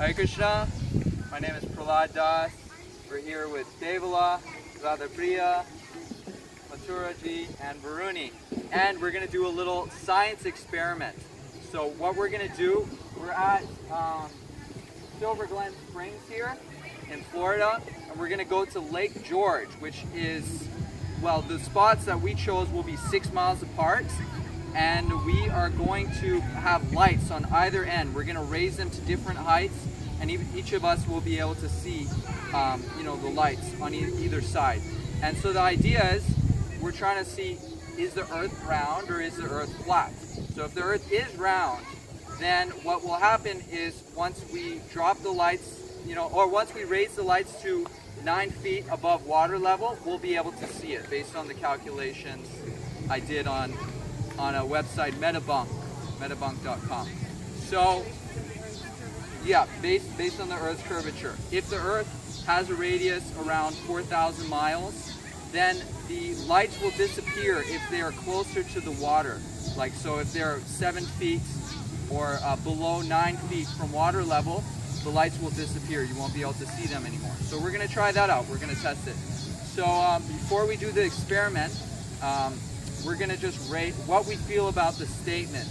Hare Krishna, my name is Prahlad Das. We're here with Devala, Radhapriya, Mathuraji, and Varuni. And we're going to do a little science experiment. So what we're going to do, we're at Silver Glen Springs here in Florida, and we're going to go to Lake George, which is, well, the spots that we chose will be 6 miles apart, and we are going to have lights on either end. We're going to raise them to different heights, and each of us will be able to see the lights on either side. And so the idea is, we're trying to see, is the earth round or is the earth flat? So if the earth is round, then what will happen is once we drop the lights, or once we raise the lights to 9 feet above water level, we'll be able to see it based on the calculations I did on a website, metabunk.com. So yeah, based on the Earth's curvature. If the Earth has a radius around 4,000 miles, then the lights will disappear if they are closer to the water. Like, so if they're 7 feet or below 9 feet from water level, the lights will disappear. You won't be able to see them anymore. So we're going to try that out. We're going to test it. So before we do the experiment, we're going to just rate what we feel about the statement.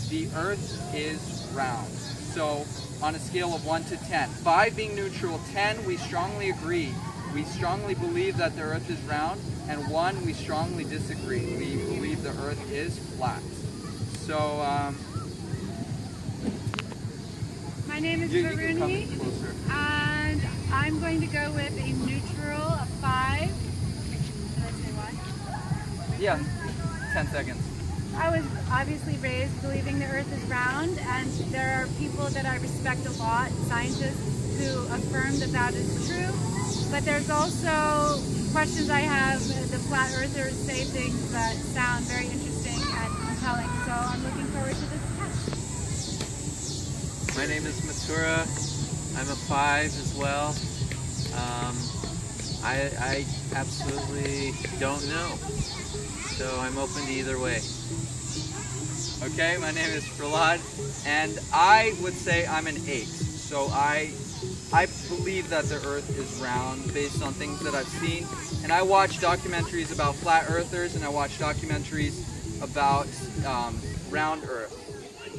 The Earth is round. So on a scale of 1 to 10. 5 being neutral, 10 we strongly agree. We strongly believe that the Earth is round, and 1 we strongly disagree. We believe the Earth is flat. So my name is Varuni, and I'm going to go with a neutral of 5. Did I say why? Yeah, 10 seconds. I was obviously raised believing the Earth is round, and there are people that I respect a lot, scientists, who affirm that that is true. But there's also questions I have. The flat earthers say things that sound very interesting and compelling, so I'm looking forward to this test. My name is Mathura. I'm a 5 as well. I absolutely don't know, so I'm open to either way. Okay, my name is Prahlad, and I would say I'm an 8. So I believe that the Earth is round based on things that I've seen. And I watch documentaries about flat earthers, and I watch documentaries about round Earth.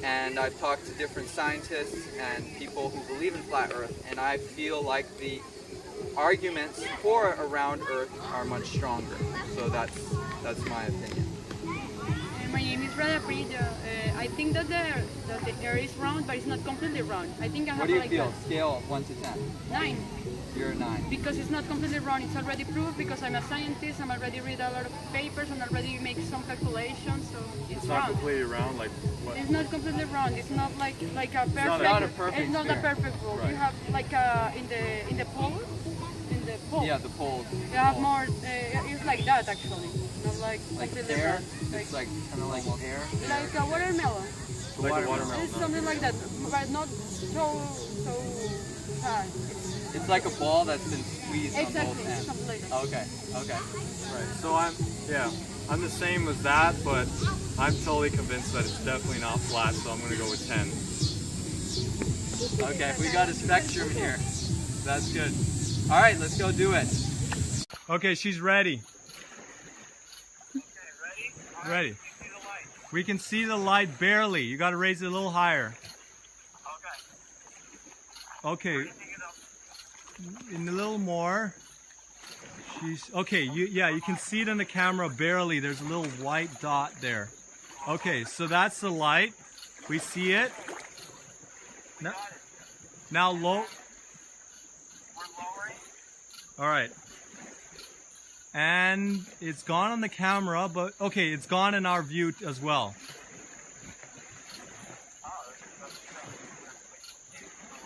And I've talked to different scientists and people who believe in flat Earth, and I feel like the arguments for a round Earth are much stronger. So that's my opinion. My name is Radhapriya. I think that the air is round, but it's not completely round. I think I have What do you like feel? Scale 1 to 10. 9. You're a 9. Because it's not completely round. It's already proved because I'm a scientist. I'm already read a lot of papers and already make some calculations. So it's not round. completely round, like what? It's not completely round. It's not like a perfect. not a perfect It's not sphere. a perfect ball. Right. You have like in the pole. In the pole. Yeah, the poles. You have more. It's like that actually. Not like completely air. round. It's like kind of like air. Like a watermelon. Like a watermelon. It's something like that, but not so hard. It's like a ball that's been squeezed on Exactly, both ends. something like that. Okay. Right. So I'm the same as that, but I'm totally convinced that it's definitely not flat, so I'm gonna go with 10. Okay, we got a spectrum here. That's good. All right, let's go do it. Okay, she's ready. Ready. We can see the light barely. You got to raise it a little higher. Okay. In a little more. Okay. You can see it on the camera barely. There's a little white dot there. Okay, so that's the light. We see it. Now low. All right. And it's gone on the camera, but okay, it's gone in our view as well.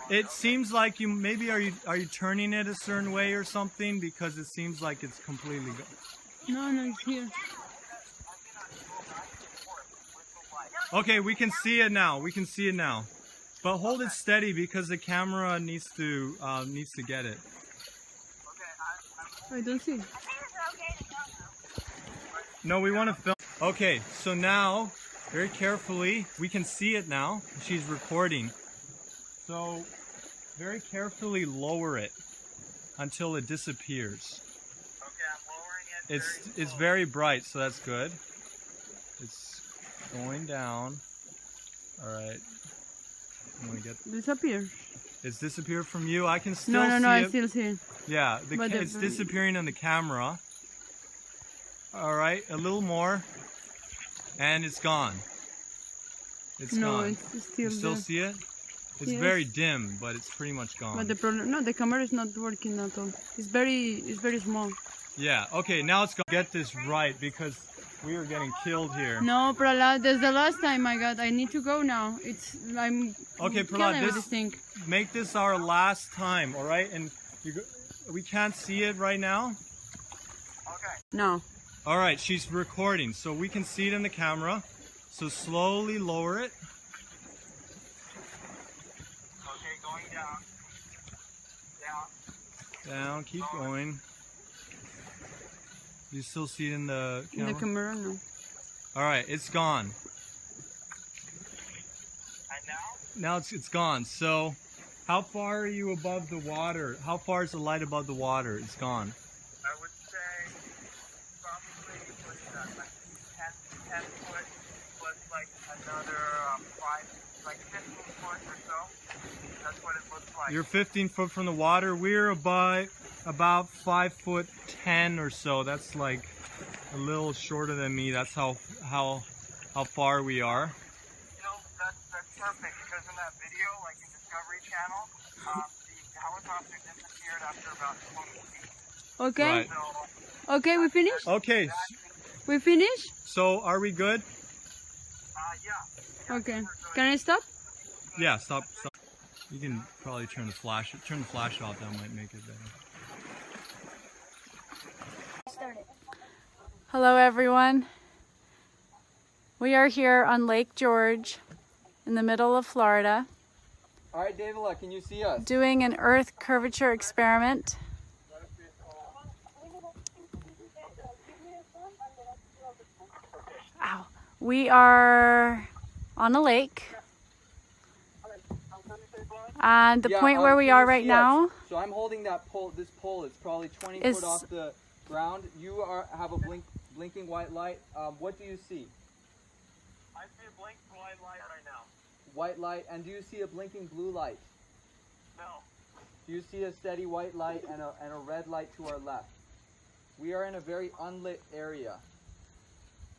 It seems like you maybe are you turning it a certain way or something, because it seems like it's completely gone. No, it's here. Okay, we can see it now. We can see it now. But hold it steady because the camera needs to get it. I don't see. No, we want to film. Okay, so now, very carefully, we can see it now. She's recording. So, very carefully lower it until it disappears. Okay, I'm lowering it. It's very bright, so that's good. It's going down. All right. I'm gonna get. Disappear. It's disappeared from you. I can still No, see I it. still see it. Yeah, But it's disappearing on the camera. All right, a little more, and it's gone. It's gone. It's still You still there. see it? It's Yes. very dim, but it's pretty much gone. But the problem, no, the camera is not working at all. It's very small. Yeah. Okay. Now it's gonna get this right because we are getting killed here. No, Prahlad, that's the last time I got. I need to go now. I'm Okay, killing Prahlad, with this thing. make this our last time, all right? And we can't see it right now. No. All right, she's recording, so we can see it in the camera. So slowly lower it. Okay, going down. Down, keep going. You still see it in the In camera? the camera, no. All right, it's gone. And now? Now it's gone. So how far are you above the water? How far is the light above the water? It's gone. I would say probably, what is that, like 10 foot plus like another 5, like 15 foot or so. That's what it looks like. You're 15 foot from the water. We're about 5'10" or so. That's like a little shorter than me. That's how far we are. You know, that's perfect because in that video, like in Discovery Channel, the helicopter disappeared after about 20 feet. Okay. Right. So, Okay, we finished? Okay, We finished? so are we good? yeah. Okay. Can I stop? Yeah, stop. You can probably turn the flash off. That might make it better. Hello everyone. We are here on Lake George in the middle of Florida All right, Davila, can you see us? doing an earth curvature experiment. Ow. We are on a lake. And the Yeah, point where we can are you right see us? now, So I'm holding that pole. This pole is probably 20 Is- foot off the ground. You have a blinking white light. What do you see? I see a blinking white light right now. White light. And do you see a blinking blue light? No. Do you see a steady white light and a red light to our left? We are in a very unlit area.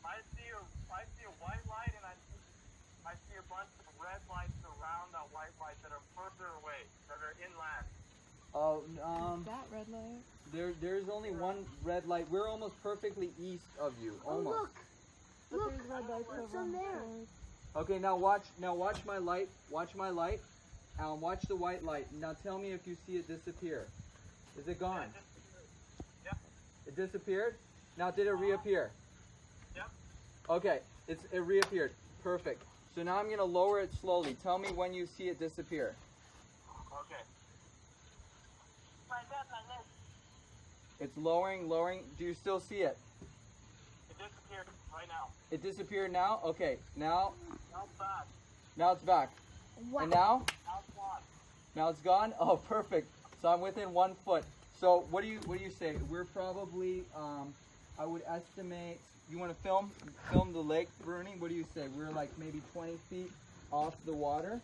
I see a white light and I see a bunch of red lights around that white light that are further away, that are inland. Oh, that red light. there's only one red light. We're almost perfectly east of you. Almost. Look, what's on there? Okay, now watch my light. Watch my light. Watch the white light. Now tell me if you see it disappear. Is it gone? Yep. It disappeared? Now did it reappear? Yep. Okay, it reappeared. Perfect. So now I'm gonna lower it slowly. Tell me when you see it disappear. Okay. It's lowering. Do you still see it? It disappeared right now. It disappeared now? Okay, now Now it's back. it's back. Wow. And now? Now it's gone. Now it's gone? Oh, perfect. So I'm within 1 foot. So what do you say? We're probably, I would estimate, you want to film the lake, Bruni? What do you say? We're like maybe 20 feet off the water.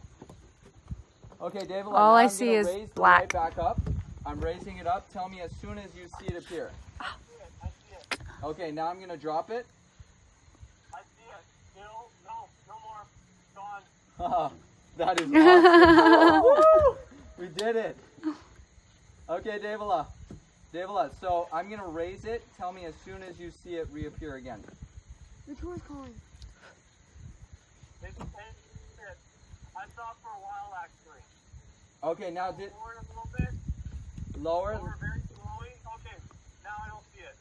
Okay, David. All I see is raise the black. light back up. I'm raising it up. Tell me as soon as you see it appear. I see it. Okay, now I'm going to drop it. I see it. Still, no more. Gone. That is awesome. Woo! We did it. Okay, Davila, so I'm going to raise it. Tell me as soon as you see it reappear again. Which one's calling? It I saw it for a while actually. Okay, now did Lower it a little bit. lower. Lower very slowly. Okay, now I don't see it.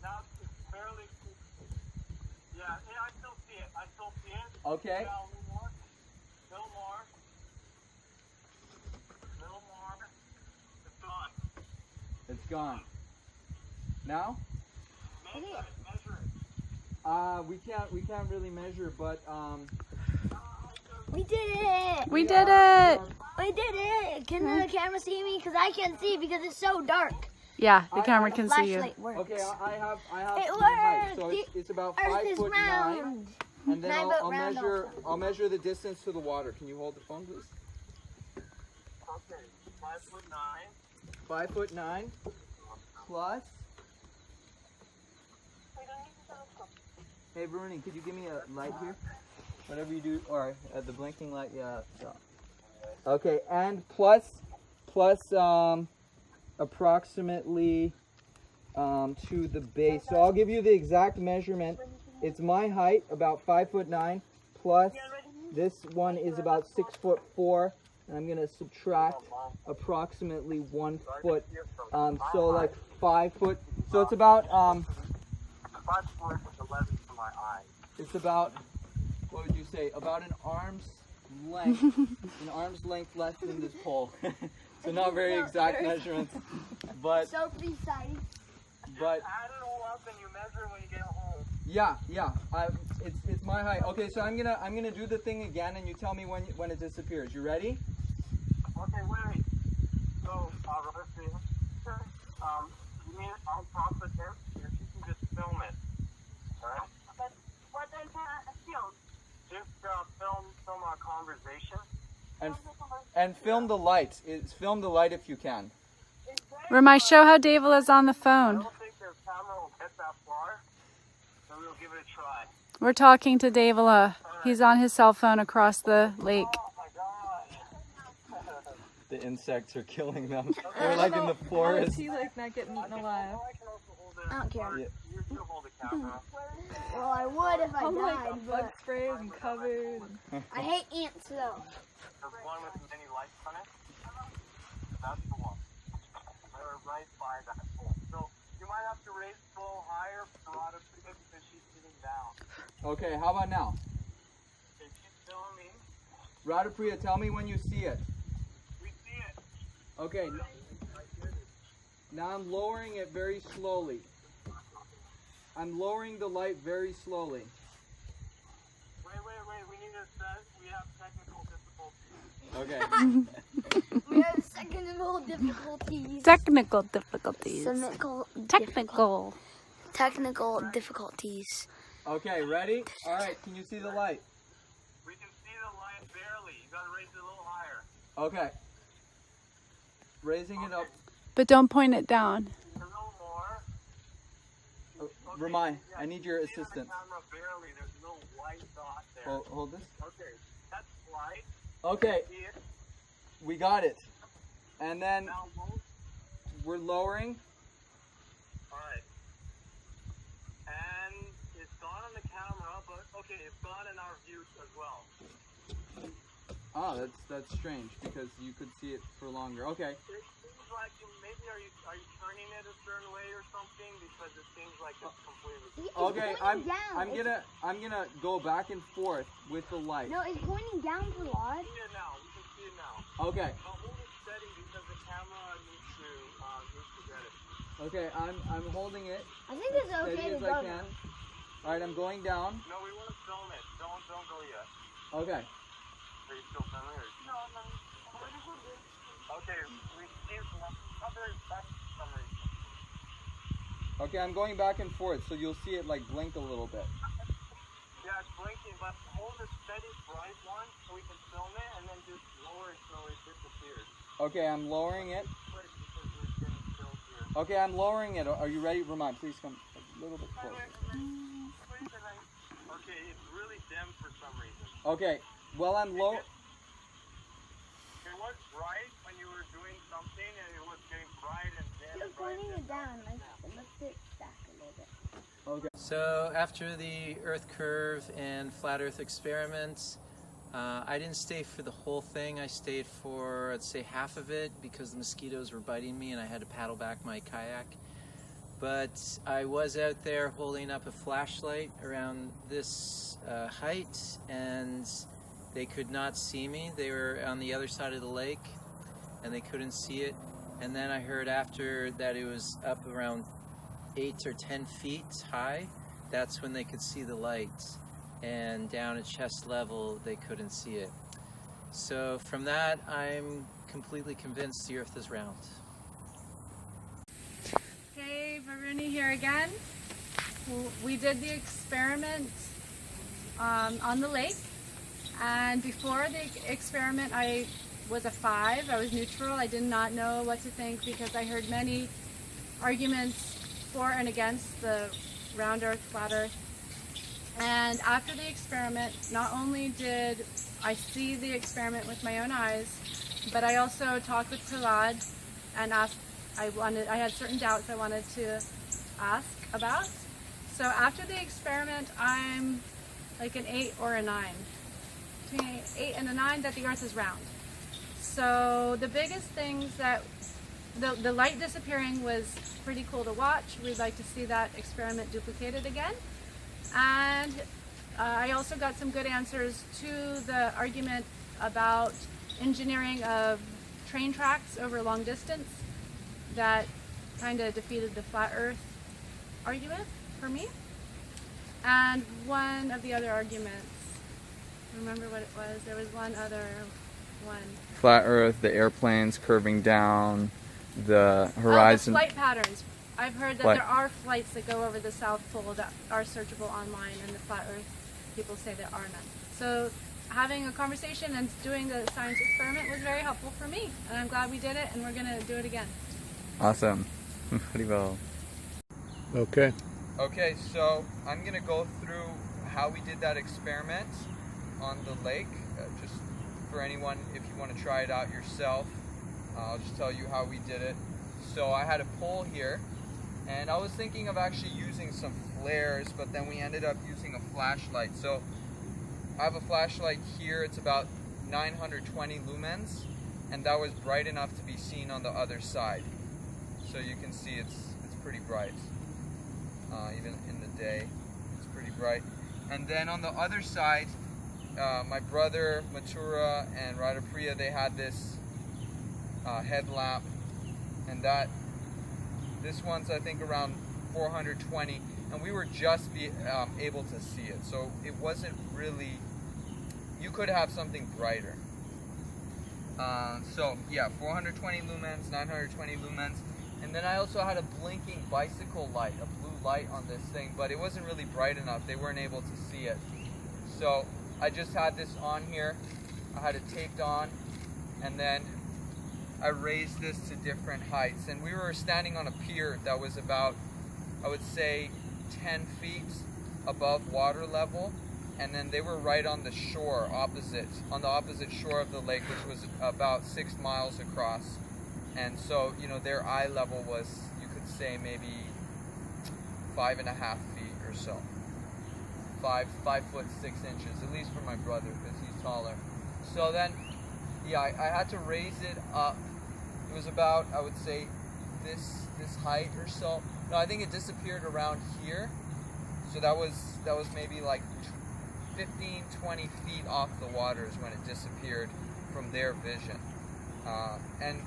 Now it's barely. Yeah, I still see it. Okay. Now a little more. Little more. Little more. It's gone. It's gone. Now? Measure it. We can't really measure, but We did it! We did it! I did it. Can the camera see me? Because I can't see because it's so dark. Yeah, the camera can see you. Flashlight works. Okay, I have It my height. worked. So it's about Earth 5 is foot 9, round. and then 9 I'll, foot I'll round measure also. I'll measure the distance to the water. Can you hold the phone, please? Okay, 5'9". 5 foot 9 plus. Hey, Bruni, could you give me a light here? Whatever you do, or the blinking light, yeah. So. Okay, and plus approximately to the base. So I'll give you the exact measurement. It's my height, about 5 foot 9, plus this one is about 6'4", and I'm gonna subtract approximately 1 foot. So like 5 foot. So it's about 5 foot is 11 to my eye. it's about, what would you say, about an arm's length, less than this pole. So not very exact measurements, but So precise. but Add it all up and you measure when you get home. yeah. It's my height. Okay, so I'm gonna do the thing again, and you tell me when it disappears. You ready? Okay, wait. So, let's see. You mean on top of this? If you can just film it. Alright? But what is film? Just film our conversation. And film the light. Film the light if you can. Ramai, show how David is on the I phone. don't think the camera will get that far, so we'll give it a try. We're talking to Davila. He's on his cell phone across the lake. Oh my god. The insects are killing them. They're like in the forest. like not getting eaten alive? I can also hold it. I don't care. Yeah. You hold the camera. Well, I would if I I'm like died, bug but sprays and covered. I hate ants though. There's one with many lights on it. That's the one. They're right by that pole. So you might have to raise the pole higher for Radha because she's sitting down. Okay, how about now? Okay, keep filming. Radhapriya, tell me when you see it. We see it. Okay. Now I'm lowering it very slowly. I'm lowering the light very slowly. Wait. We need to set. We have technical difficulties. Okay. We have technical difficulties. Technical difficulties. Technical difficulties. Okay, ready? All right, can you see the light? We can see the light barely. You gotta raise it a little higher. Okay. Raising it up. But don't point it down. A little more. Ramai, I need your See on the assistance. camera barely. There's a little white dot there. Hold this. Okay, that's light. Okay, See it? we got it. And then Now move. we're lowering. Alright. And it's gone on the camera, but okay, it's gone in our view as well. Oh, that's strange because you could see it for longer. Okay. It seems like maybe are you turning it a certain way or something because it seems like it's completely. Okay, I'm gonna go back and forth with the light. No, it's pointing down for Rod. See it now. We can see it now. Okay. But hold it steady because the camera needs to get it. Okay, I'm holding it I think it's steady okay to as go I can. All right, I'm going down. No, we want to film it. Don't go yet. Okay. Are you still filming or? No. Okay, we see other summary. Okay, I'm going back and forth, so you'll see it like blink a little bit. Yeah, it's blinking, but hold a steady bright one so we can film it and then just lower it so it disappears. Okay, I'm lowering it. Wait, because we're getting filled here. Okay, I'm lowering it. Are you ready? Ramai, please come a little bit closer. Okay, it's really dim for some reason. Okay, well I'm low. It was bright when you were doing something and it was getting bright and dim. Keep pointing it down. Let's do it back a little bit. Okay. So after the Earth curve and flat Earth experiments, I didn't stay for the whole thing. I stayed for, I'd say, half of it because the mosquitoes were biting me and I had to paddle back my kayak. But I was out there holding up a flashlight around this height and they could not see me. They were on the other side of the lake and they couldn't see it. And then I heard after that it was up around 8 or 10 feet high. That's when they could see the light. And down at chest level, they couldn't see it. So from that, I'm completely convinced the Earth is round. Hey, Varuni here again. We did the experiment on the lake, and before the experiment I was a 5. I was neutral. I did not know what to think because I heard many arguments for and against the round Earth, flat Earth. And after the experiment, not only did I see the experiment with my own eyes, but I also talked with Prahlad and asked, I had certain doubts I wanted to ask about. So after the experiment, I'm like an 8 or a 9. Between an 8 and a 9 that the Earth is round. So the biggest things that, the light disappearing was pretty cool to watch. We'd like to see that experiment duplicated again. And I also got some good answers to the argument about engineering of train tracks over long distance that kind of defeated the flat Earth argument for me. And one of the other arguments, remember what it was? There was one other one. Flat Earth, the airplanes curving down, the horizon. Oh, the flight patterns. I've heard that there are flights that go over the South Pole that are searchable online, and the flat Earth people say there are none. So having a conversation and doing the science experiment was very helpful for me, and I'm glad we did it, and we're going to do it again. Awesome. Haribol. Okay. Okay, so I'm going to go through how we did that experiment on the lake, just for anyone if you want to try it out yourself. I'll just tell you how we did it. So I had a pole here, and I was thinking of actually using some flares, but then we ended up using a flashlight. So I have a flashlight here, it's about 920 lumens, and that was bright enough to be seen on the other side. So you can see it's pretty bright. Even in the day, it's pretty bright. And then on the other side, my brother Mathura and Radhapriya, they had this headlamp, and this one's I think around 420, and we were just able to see it, so it wasn't really, you could have something brighter. So yeah, 420 lumens, 920 lumens, and then I also had a blinking bicycle light, a blue light on this thing, but it wasn't really bright enough. They weren't able to see it, so I just had this on here. I had it taped on, and then I raised this to different heights, and we were standing on a pier that was about, I would say, 10 feet above water level, and then they were right on the shore on the opposite shore of the lake, which was about 6 miles across. And so, you know, their eye level was, you could say, maybe 5.5 feet or so. 5 foot 6 inches, at least for my brother, because he's taller. So then, yeah, I had to raise it up. It was about, I would say, this height or so. No, I think it disappeared around here. So that was maybe like 15, 20 feet off the waters when it disappeared from their vision. And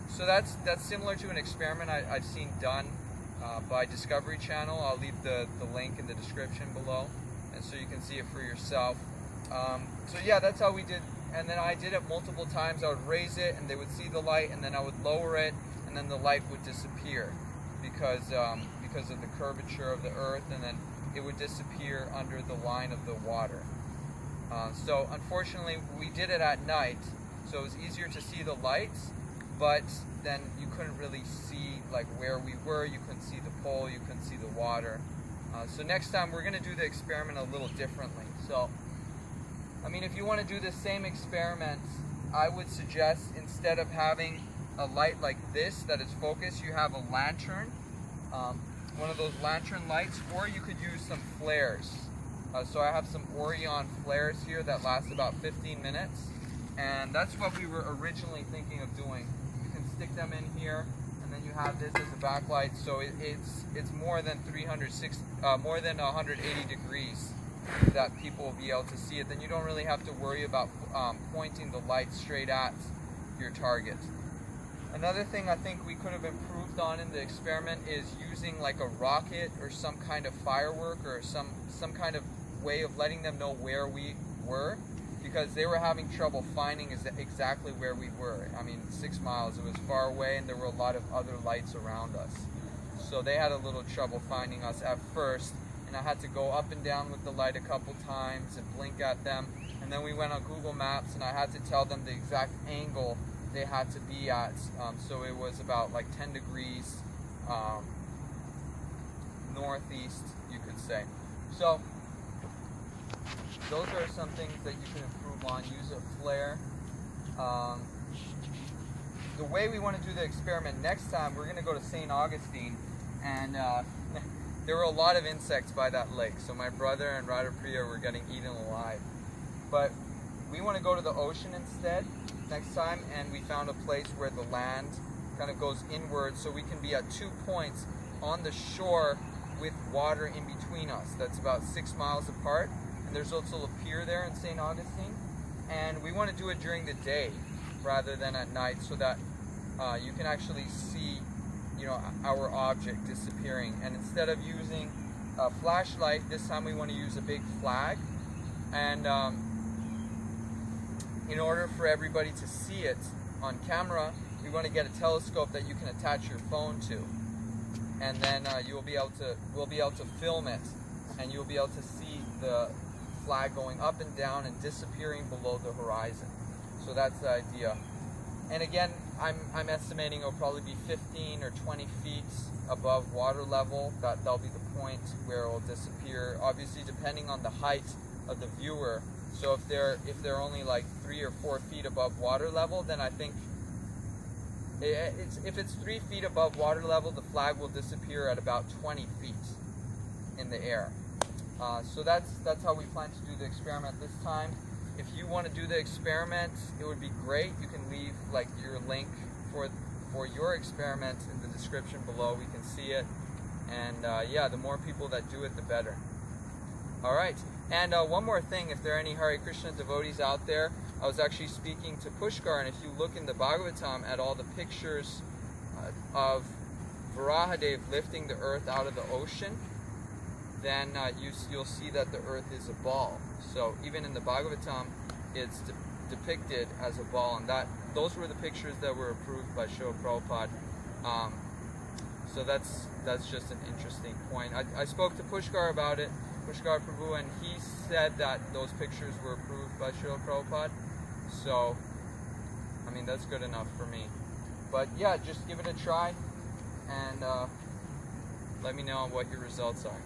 so that's similar to an experiment I've seen done by Discovery Channel. I'll leave the link in the description below, and so you can see it for yourself. So yeah, that's how we did. And then I did it multiple times. I would raise it, and they would see the light, and then I would lower it, and then the light would disappear because of the curvature of the Earth, and then it would disappear under the line of the water. So unfortunately, we did it at night, so it was easier to see the lights, but then you couldn't really see like where we were. You couldn't see the pole. You couldn't see the water. So next time we're going to do the experiment a little differently. So, I mean, if you want to do the same experiment, I would suggest instead of having a light like this that is focused, you have a lantern, one of those lantern lights, or you could use some flares. So I have some Orion flares here that last about 15 minutes, and that's what we were originally thinking of doing. You can stick them in here, and then you have this as a backlight, so it's more than 180 degrees that people will be able to see it. Then you don't really have to worry about pointing the light straight at your target. Another thing I think we could have improved on in the experiment is using like a rocket or some kind of firework or some kind of way of letting them know where we were, because they were having trouble finding exactly where we were. I mean, 6 miles, it was far away, and there were a lot of other lights around us. So they had a little trouble finding us at first, and I had to go up and down with the light a couple times and blink at them. And then we went on Google Maps, and I had to tell them the exact angle they had to be at. So it was about like 10 degrees northeast, you could say. So those are some things that you can improve on. Use a flare. The way we want to do the experiment next time, we're going to go to St. Augustine, and there were a lot of insects by that lake. So my brother and Radha Priya were getting eaten alive. But we want to go to the ocean instead next time, and we found a place where the land kind of goes inward, so we can be at 2 points on the shore with water in between us. That's about 6 miles apart, and there's also a pier there in St. Augustine. And we want to do it during the day rather than at night, so that you can actually see, you know, our object disappearing. And instead of using a flashlight, this time we want to use a big flag. And in order for everybody to see it on camera, we want to get a telescope that you can attach your phone to, and then we'll be able to film it, and you'll be able to see the flag going up and down and disappearing below the horizon. So that's the idea. And again, I'm estimating it'll probably be 15 or 20 feet above water level. That'll be the point where it will disappear. Obviously, depending on the height of the viewer. So if they're only like 3 or 4 feet above water level, then I think if it's 3 feet above water level, the flag will disappear at about 20 feet in the air. So that's how we plan to do the experiment this time. If you want to do the experiment, it would be great. You can leave like your link for your experiment in the description below. We can see it, and yeah, the more people that do it, the better. All right. And one more thing, if there are any Hare Krishna devotees out there, I was actually speaking to Pushkar, and if you look in the Bhagavatam at all the pictures of Varahadev lifting the earth out of the ocean, then you'll see that the earth is a ball. So even in the Bhagavatam, it's depicted as a ball, and those were the pictures that were approved by Srila Prabhupada. So that's just an interesting point. I spoke to Pushkar about it, Pushkar Prabhu, and he said that those pictures were approved by Srila Prabhupada. So, I mean, that's good enough for me. But yeah, just give it a try, and let me know what your results are.